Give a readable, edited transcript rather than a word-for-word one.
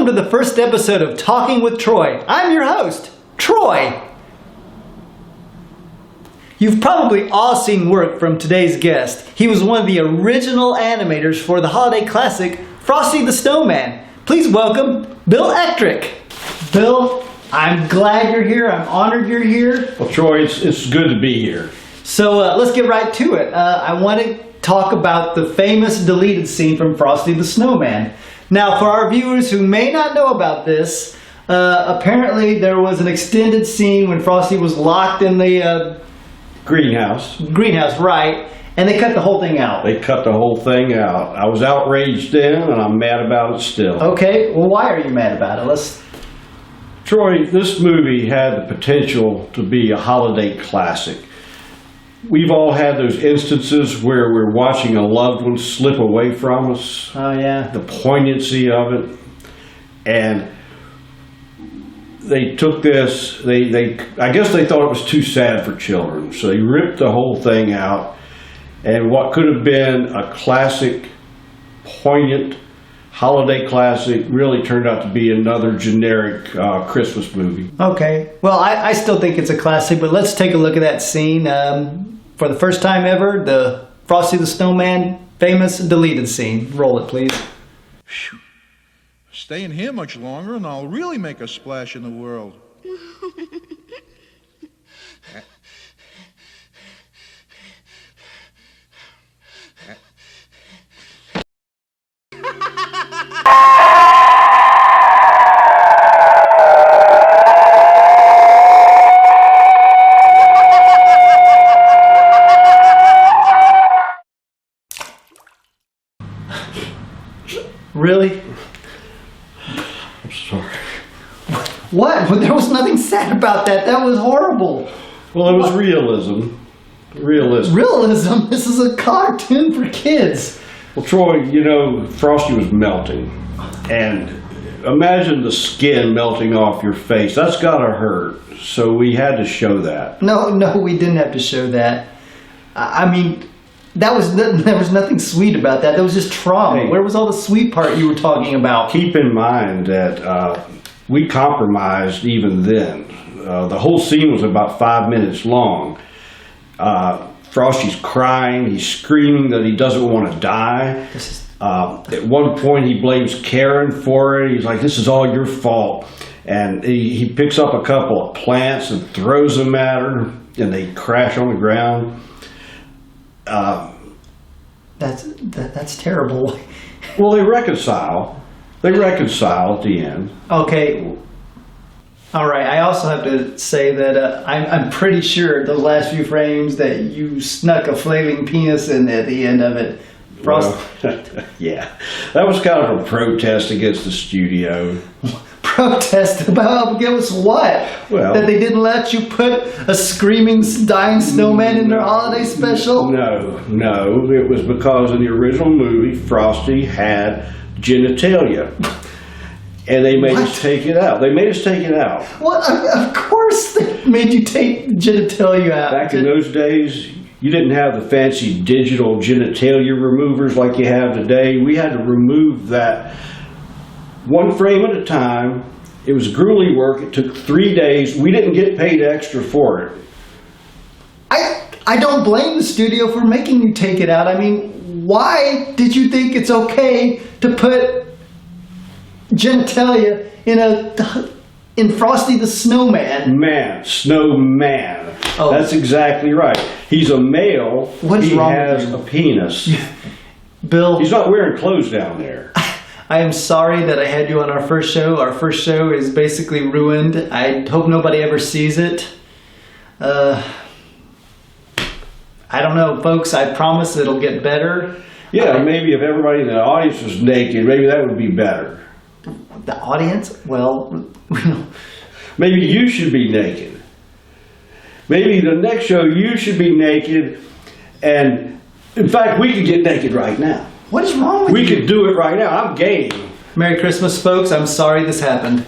to the first episode of Talking with Troy. I'm your host, Troy. You've probably all seen work from today's guest. He was one of the original animators for the holiday classic, Frosty the Snowman. Please welcome Bill Ectric. Bill, I'm glad you're here. I'm honored you're here. Well, Troy, it's good to be here. So let's get right to it. I want to talk about the famous deleted scene from Frosty the Snowman. Now, for our viewers who may not know about this, apparently there was an extended scene when Frosty was locked in the Greenhouse, right, and they cut the whole thing out. They cut the whole thing out. I was outraged then, and I'm mad about it still. Okay, well, why are you mad about it? Troy, this movie had the potential to be a holiday classic. We've all had those instances where we're watching a loved one slip away from us. Oh, yeah. The poignancy of it. And they took this, I guess they thought it was too sad for children. So they ripped the whole thing out. And what could have been a classic, poignant holiday classic really turned out to be another generic Christmas movie. Okay. Well, I still think it's a classic, but let's take a look at that scene. For the first time ever, the Frosty the Snowman famous deleted scene. Roll it, please. Whew. Stay in here much longer and I'll really make a splash in the world. Really? I'm sorry. What? Well, there was nothing sad about that. That was horrible. Well, it was realism. Realism? This is a cartoon for kids. Well, Troy, you know, Frosty was melting. And imagine the skin melting off your face. That's gotta hurt. So we had to show that. No, we didn't have to show that. I mean, there was nothing sweet about that. That was just trauma. Hey, where was all the sweet part you were talking about? Keep in mind that we compromised even then. The whole scene was about 5 minutes long. Frosty's crying. He's screaming that he doesn't want to die. At one point, he blames Karen for it. He's like, "This is all your fault." And he picks up a couple of plants and throws them at her, and they crash on the ground. That's terrible. Well, they reconcile. They reconcile at the end. Okay. All right. I also have to say that I'm pretty sure the last few frames that you snuck a flailing penis in at the end of it. Well, yeah, that was kind of a protest against the studio. Protest against what? Well, that they didn't let you put a screaming, dying snowman in their holiday special? No. It was because in the original movie, Frosty had genitalia. And they made us take it out. What? Of course they made you take genitalia out. Back in those days, you didn't have the fancy digital genitalia removers like you have today. We had to remove that one frame at a time. It was grueling work. It took 3 days. We didn't get paid extra for it. I don't blame the studio for making you take it out. I mean, why did you think it's okay to put genitalia in Frosty the Snowman? Snowman. Oh. That's exactly right. He's a male. What's wrong with He has you? a penis. Bill, He's not wearing clothes down there. I am sorry that I had you on our first show. Our first show is basically ruined. I hope nobody ever sees it. I don't know, folks. I promise it'll get better. Yeah, maybe if everybody in the audience was naked, maybe that would be better. The audience? Well, Maybe you should be naked. Maybe the next show you should be naked. And in fact, we could get naked right now. what is wrong with you? We could do it right now. I'm game. Merry Christmas, folks. I'm sorry this happened.